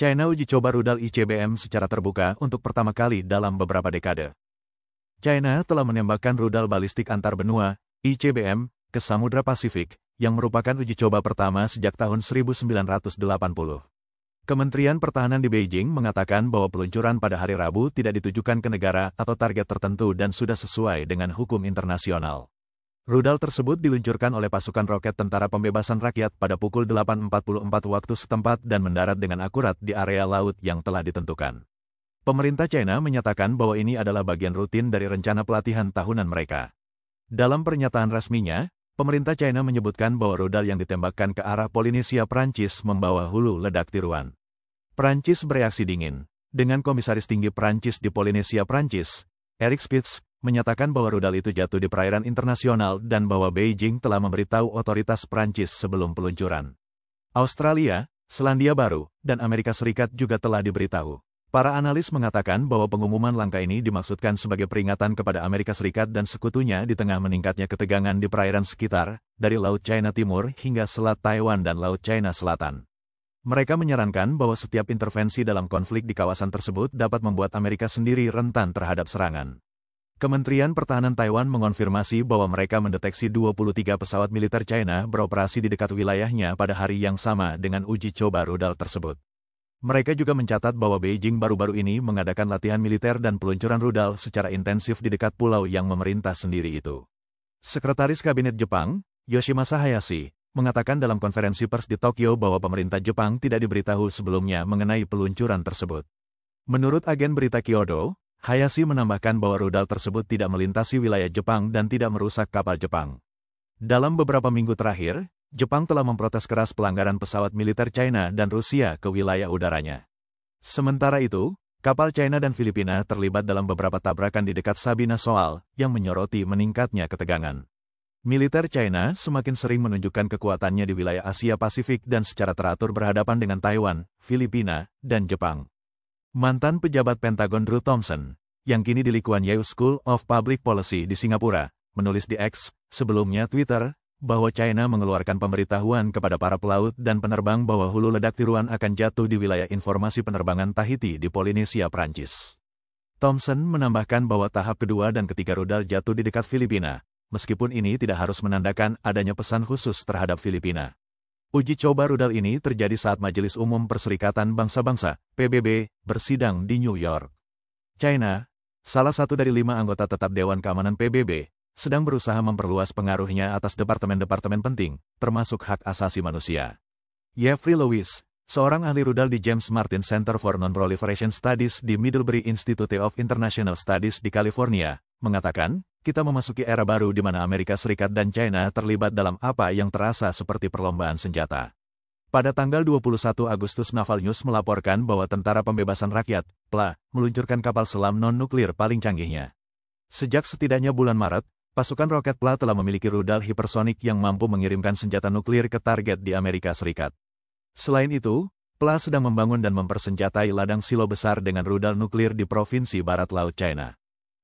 China uji coba rudal ICBM secara terbuka untuk pertama kali dalam beberapa dekade. China telah menembakkan rudal balistik antar benua, ICBM, ke Samudra Pasifik, yang merupakan uji coba pertama sejak tahun 1980. Kementerian Pertahanan di Beijing mengatakan bahwa peluncuran pada hari Rabu tidak ditujukan ke negara atau target tertentu dan sudah sesuai dengan hukum internasional. Rudal tersebut diluncurkan oleh pasukan roket Tentara Pembebasan Rakyat pada pukul 8.44 waktu setempat dan mendarat dengan akurat di area laut yang telah ditentukan. Pemerintah China menyatakan bahwa ini adalah bagian rutin dari rencana pelatihan tahunan mereka. Dalam pernyataan resminya, pemerintah China menyebutkan bahwa rudal yang ditembakkan ke arah Polinesia Prancis membawa hulu ledak tiruan. Prancis bereaksi dingin. Dengan Komisaris Tinggi Prancis di Polinesia Prancis, Eric Spitz, menyatakan bahwa rudal itu jatuh di perairan internasional dan bahwa Beijing telah memberitahu otoritas Prancis sebelum peluncuran. Australia, Selandia Baru, dan Amerika Serikat juga telah diberitahu. Para analis mengatakan bahwa pengumuman langkah ini dimaksudkan sebagai peringatan kepada Amerika Serikat dan sekutunya di tengah meningkatnya ketegangan di perairan sekitar, dari Laut China Timur hingga Selat Taiwan dan Laut China Selatan. Mereka menyarankan bahwa setiap intervensi dalam konflik di kawasan tersebut dapat membuat Amerika sendiri rentan terhadap serangan. Kementerian Pertahanan Taiwan mengonfirmasi bahwa mereka mendeteksi 23 pesawat militer China beroperasi di dekat wilayahnya pada hari yang sama dengan uji coba rudal tersebut. Mereka juga mencatat bahwa Beijing baru-baru ini mengadakan latihan militer dan peluncuran rudal secara intensif di dekat pulau yang memerintah sendiri itu. Sekretaris Kabinet Jepang, Yoshimasa Hayashi, mengatakan dalam konferensi pers di Tokyo bahwa pemerintah Jepang tidak diberitahu sebelumnya mengenai peluncuran tersebut. Menurut agen berita Kyodo, Hayashi menambahkan bahwa rudal tersebut tidak melintasi wilayah Jepang dan tidak merusak kapal Jepang. Dalam beberapa minggu terakhir, Jepang telah memprotes keras pelanggaran pesawat militer China dan Rusia ke wilayah udaranya. Sementara itu, kapal China dan Filipina terlibat dalam beberapa tabrakan di dekat Sabina Shoal yang menyoroti meningkatnya ketegangan. Militer China semakin sering menunjukkan kekuatannya di wilayah Asia Pasifik dan secara teratur berhadapan dengan Taiwan, Filipina, dan Jepang. Mantan pejabat Pentagon Drew Thompson, yang kini di Lee Kuan Yew School of Public Policy di Singapura, menulis di X, sebelumnya Twitter, bahwa China mengeluarkan pemberitahuan kepada para pelaut dan penerbang bahwa hulu ledak tiruan akan jatuh di wilayah informasi penerbangan Tahiti di Polinesia, Prancis. Thompson menambahkan bahwa tahap kedua dan ketiga rudal jatuh di dekat Filipina, meskipun ini tidak harus menandakan adanya pesan khusus terhadap Filipina. Uji coba rudal ini terjadi saat Majelis Umum Perserikatan Bangsa-Bangsa, PBB, bersidang di New York. China, salah satu dari 5 anggota tetap Dewan Keamanan PBB, sedang berusaha memperluas pengaruhnya atas departemen-departemen penting, termasuk hak asasi manusia. Jeffrey Lewis, seorang ahli rudal di James Martin Center for Non-Proliferation Studies di Middlebury Institute of International Studies di California, mengatakan, kita memasuki era baru di mana Amerika Serikat dan China terlibat dalam apa yang terasa seperti perlombaan senjata. Pada tanggal 21 Agustus Naval News melaporkan bahwa Tentara Pembebasan Rakyat, PLA, meluncurkan kapal selam non-nuklir paling canggihnya. Sejak setidaknya bulan Maret, pasukan roket PLA telah memiliki rudal hipersonik yang mampu mengirimkan senjata nuklir ke target di Amerika Serikat. Selain itu, PLA sedang membangun dan mempersenjatai ladang silo besar dengan rudal nuklir di Provinsi Barat Laut China.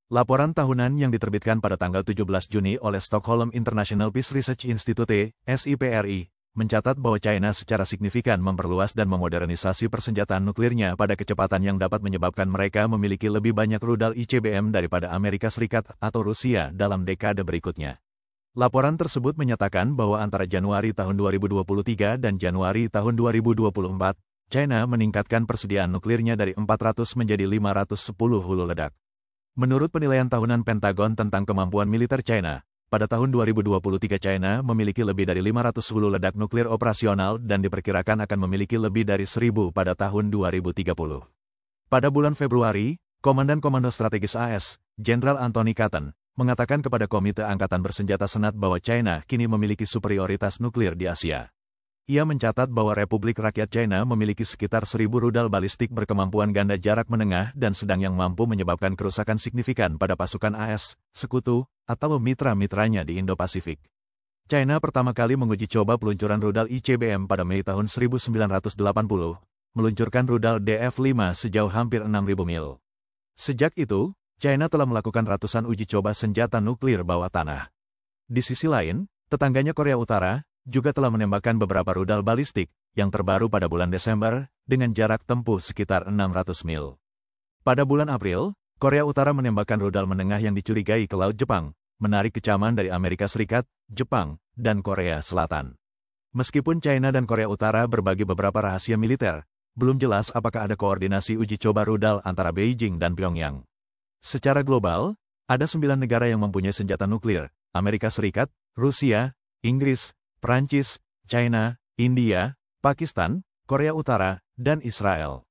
Laporan tahunan yang diterbitkan pada tanggal 17 Juni oleh Stockholm International Peace Research Institute, SIPRI, mencatat bahwa China secara signifikan memperluas dan memodernisasi persenjataan nuklirnya pada kecepatan yang dapat menyebabkan mereka memiliki lebih banyak rudal ICBM daripada Amerika Serikat atau Rusia dalam dekade berikutnya. Laporan tersebut menyatakan bahwa antara Januari tahun 2023 dan Januari tahun 2024, China meningkatkan persediaan nuklirnya dari 400 menjadi 510 hulu ledak. Menurut penilaian tahunan Pentagon tentang kemampuan militer China, pada tahun 2023 China memiliki lebih dari 500 hulu ledak nuklir operasional dan diperkirakan akan memiliki lebih dari 1.000 pada tahun 2030. Pada bulan Februari, Komandan Komando Strategis AS, Jenderal Anthony Cotton, mengatakan kepada Komite Angkatan Bersenjata Senat bahwa China kini memiliki superioritas nuklir di Asia. Ia mencatat bahwa Republik Rakyat China memiliki sekitar 1.000 rudal balistik berkemampuan ganda jarak menengah dan sedang yang mampu menyebabkan kerusakan signifikan pada pasukan AS, sekutu, atau mitra-mitranya di Indo-Pasifik. China pertama kali menguji coba peluncuran rudal ICBM pada Mei tahun 1980, meluncurkan rudal DF-5 sejauh hampir 6.000 mil. Sejak itu, China telah melakukan ratusan uji coba senjata nuklir bawah tanah. Di sisi lain, tetangganya Korea Utara, juga telah menembakkan beberapa rudal balistik yang terbaru pada bulan Desember dengan jarak tempuh sekitar 600 mil. Pada bulan April, Korea Utara menembakkan rudal menengah yang dicurigai ke Laut Jepang, menarik kecaman dari Amerika Serikat, Jepang, dan Korea Selatan. Meskipun China dan Korea Utara berbagi beberapa rahasia militer, belum jelas apakah ada koordinasi uji coba rudal antara Beijing dan Pyongyang. Secara global, ada 9 negara yang mempunyai senjata nuklir: Amerika Serikat, Rusia, Inggris, Prancis, China, India, Pakistan, Korea Utara, dan Israel.